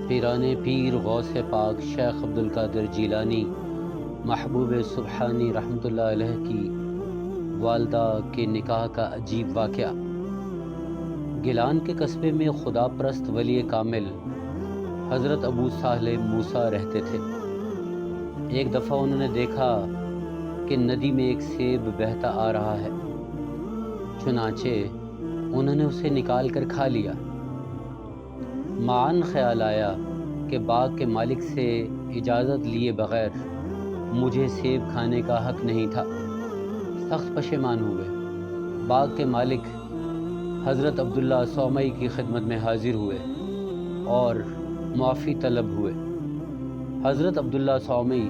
پیران پیر غوث پاک شیخ عبدالقادر جیلانی محبوب سبحانی رحمۃ اللہ علیہ کی والدہ کے نکاح کا عجیب واقعہ۔ گیلان کے قصبے میں خدا پرست ولی کامل حضرت ابو صالح موسیٰ رہتے تھے۔ ایک دفعہ انہوں نے دیکھا کہ ندی میں ایک سیب بہتا آ رہا ہے، چنانچہ انہوں نے اسے نکال کر کھا لیا۔ معاً خیال آیا کہ باغ کے مالک سے اجازت لیے بغیر مجھے سیب کھانے کا حق نہیں تھا۔ سخت پشیمان ہوئے۔ باغ کے مالک حضرت عبداللہ صومعی کی خدمت میں حاضر ہوئے اور معافی طلب ہوئے۔ حضرت عبداللہ صومعی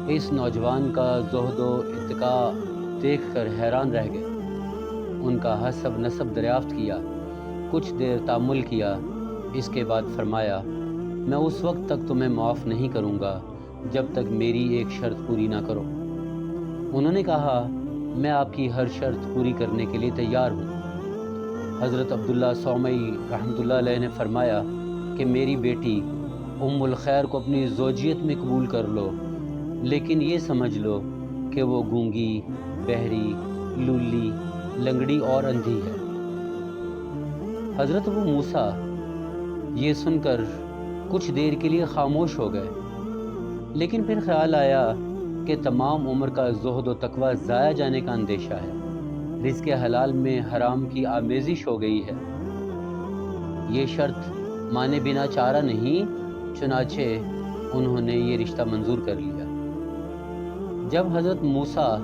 اس نوجوان کا زہد و اتقاء دیکھ کر حیران رہ گئے۔ ان کا حسب نسب دریافت کیا، کچھ دیر تأمل کیا، اس کے بعد فرمایا، میں اس وقت تک تمہیں معاف نہیں کروں گا جب تک میری ایک شرط پوری نہ کرو۔ انہوں نے کہا، میں آپ کی ہر شرط پوری کرنے کے لیے تیار ہوں۔ حضرت عبداللہ صومعی رحمۃ اللہ علیہ نے فرمایا کہ میری بیٹی ام الخیر کو اپنی زوجیت میں قبول کر لو، لیکن یہ سمجھ لو کہ وہ گونگی، بہری، لولی، لنگڑی اور اندھی ہے۔ حضرت ابو موسیٰ یہ سن کر کچھ دیر کے لیے خاموش ہو گئے، لیکن پھر خیال آیا کہ تمام عمر کا زہد و تقویٰ ضائع جانے کا اندیشہ ہے، رزق حلال میں حرام کی آمیزش ہو گئی ہے۔ یہ شرط مانے بنا چارہ نہیں، چنانچہ انہوں نے یہ رشتہ منظور کر لیا۔ جب حضرت موسیٰ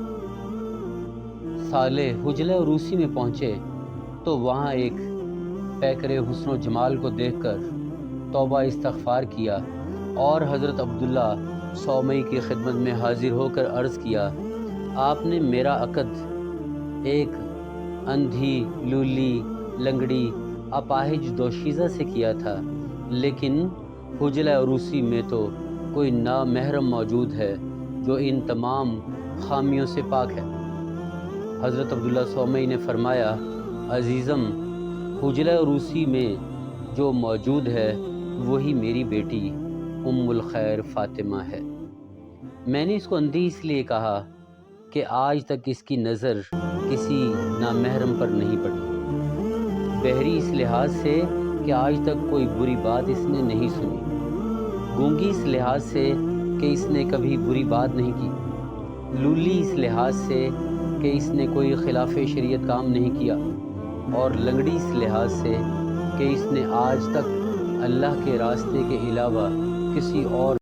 صالح حجلہ عروسی میں پہنچے تو وہاں ایک پیکر حسن و جمال کو دیکھ کر توبہ استغفار کیا اور حضرت عبداللہ صومعی کی خدمت میں حاضر ہو کر عرض کیا، آپ نے میرا عقد ایک اندھی، لولی، لنگڑی، اپاہج دوشیزہ سے کیا تھا، لیکن حجلہ عروسی میں تو کوئی نامحرم موجود ہے جو ان تمام خامیوں سے پاک ہے۔ حضرت عبداللہ صومعی نے فرمایا، عزیزم، حجلہ عروسی میں جو موجود ہے وہی میری بیٹی ام الخیر فاطمہ ہے۔ میں نے اس کو اندھی اس لیے کہا کہ آج تک اس کی نظر کسی نامحرم پر نہیں پڑی، بہری اس لحاظ سے کہ آج تک کوئی بری بات اس نے نہیں سنی، گونگی اس لحاظ سے کہ اس نے کبھی بری بات نہیں کی، لولی اس لحاظ سے کہ اس نے کوئی خلاف شریعت کام نہیں کیا، اور لنگڑی اس لحاظ سے کہ اس نے آج تک اللہ کے راستے کے علاوہ کسی اور